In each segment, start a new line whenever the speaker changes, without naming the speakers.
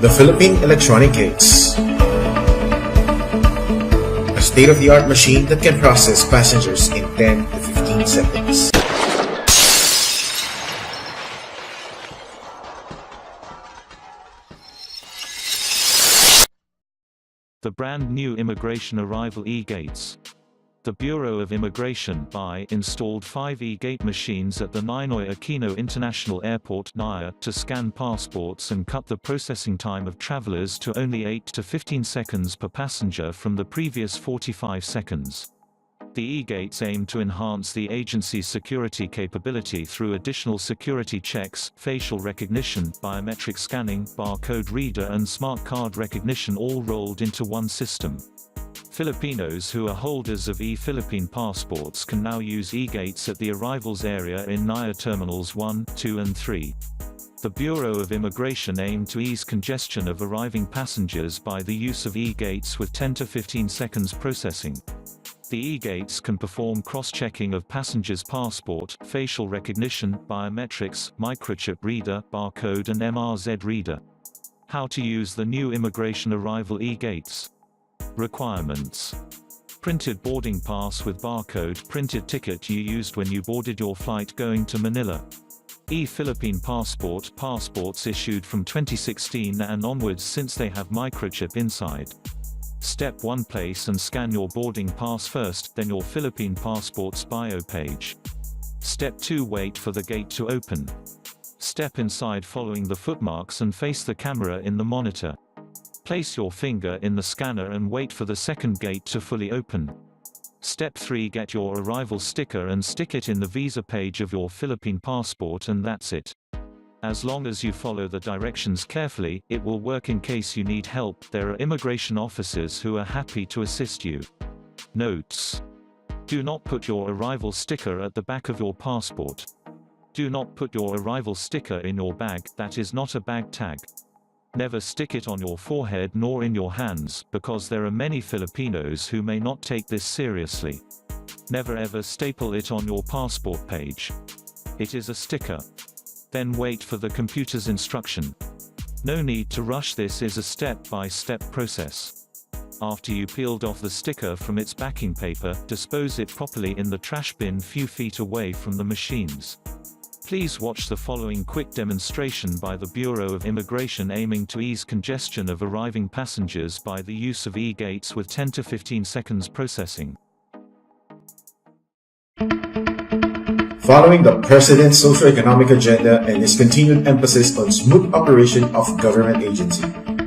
The Philippine Electronic Gates, a state-of-the-art machine that can process passengers in 10 to 15 seconds.
The brand new immigration arrival e-gates. The Bureau of Immigration (BI) installed 5 e-gate machines at the Ninoy Aquino International Airport (NAIA) to scan passports and cut the processing time of travelers to only 8 to 15 seconds per passenger from the previous 45 seconds. The e-gates aim to enhance the agency's security capability through additional security checks, facial recognition, biometric scanning, barcode reader and smart card recognition, all rolled into one system. Filipinos who are holders of e-Philippine passports can now use e-gates at the arrivals area in NAIA Terminals 1, 2 and 3. The Bureau of Immigration aimed to ease congestion of arriving passengers by the use of e-gates with 10 to 15 seconds processing. The e-gates can perform cross-checking of passengers' passport, facial recognition, biometrics, microchip reader, barcode and MRZ reader. How to use the new immigration arrival e-gates. Requirements: printed boarding pass with barcode, printed ticket you used when you boarded your flight going to Manila. E-Philippine passport, passports issued from 2016 and onwards since they have microchip inside. Step 1: place and scan your boarding pass first, then your Philippine passport's bio page. Step 2: wait for the gate to open. Step inside following the footmarks and face the camera in the monitor. Place your finger in the scanner and wait for the second gate to fully open. Step 3: get your arrival sticker and stick it in the visa page of your Philippine passport, and that's it. As long as you follow the directions carefully, it will work. In case you need help, there are immigration officers who are happy to assist you. Notes: do not put your arrival sticker at the back of your passport. Do not put your arrival sticker in your bag, that is not a bag tag. Never stick it on your forehead nor in your hands, because there are many Filipinos who may not take this seriously. Never ever staple it on your passport page. It is a sticker. Then wait for the computer's instruction. No need to rush, this is a step-by-step process. After you peeled off the sticker from its backing paper, dispose it properly in the trash bin few feet away from the machines. Please watch the following quick demonstration by the Bureau of Immigration aiming to ease congestion of arriving passengers by the use of e-gates with 10 to 15 seconds processing.
Following the President's socio-economic agenda and his continued emphasis on smooth operation of government agency,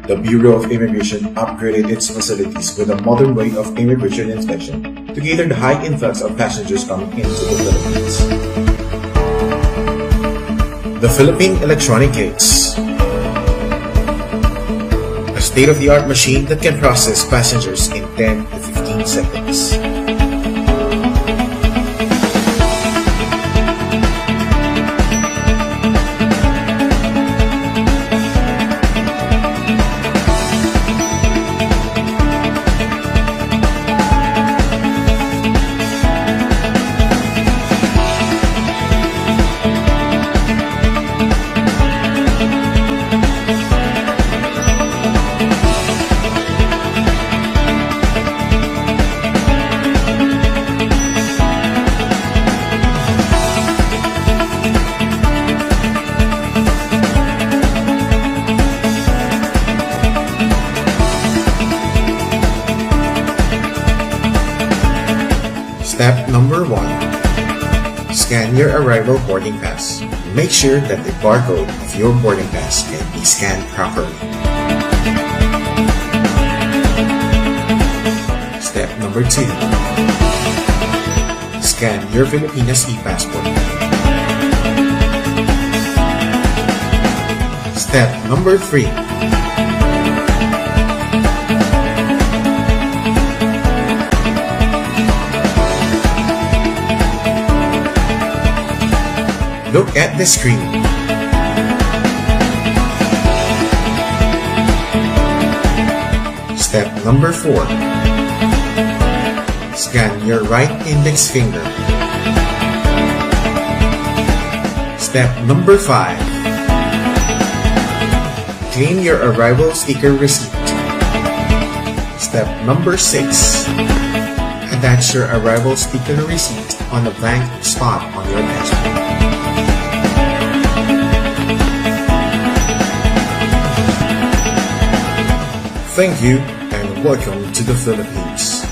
the Bureau of Immigration upgraded its facilities with a modern way of immigration inspection to cater the high influx of passengers coming into the Philippines. The Philippine Electronic Gates, a state-of-the-art machine that can process passengers in 10 to 15 seconds. Step number 1. Scan your arrival boarding pass. Make sure that the barcode of your boarding pass can be scanned properly. Step number 2. Scan your Filipinas e-passport. Step number 3. Look at the screen. Step number 4. Scan your right index finger. Step number 5. Claim your arrival sticker receipt. Step number 6. Attach your arrival sticker receipt on a blank spot on your passport. Thank you and welcome to the Philippines.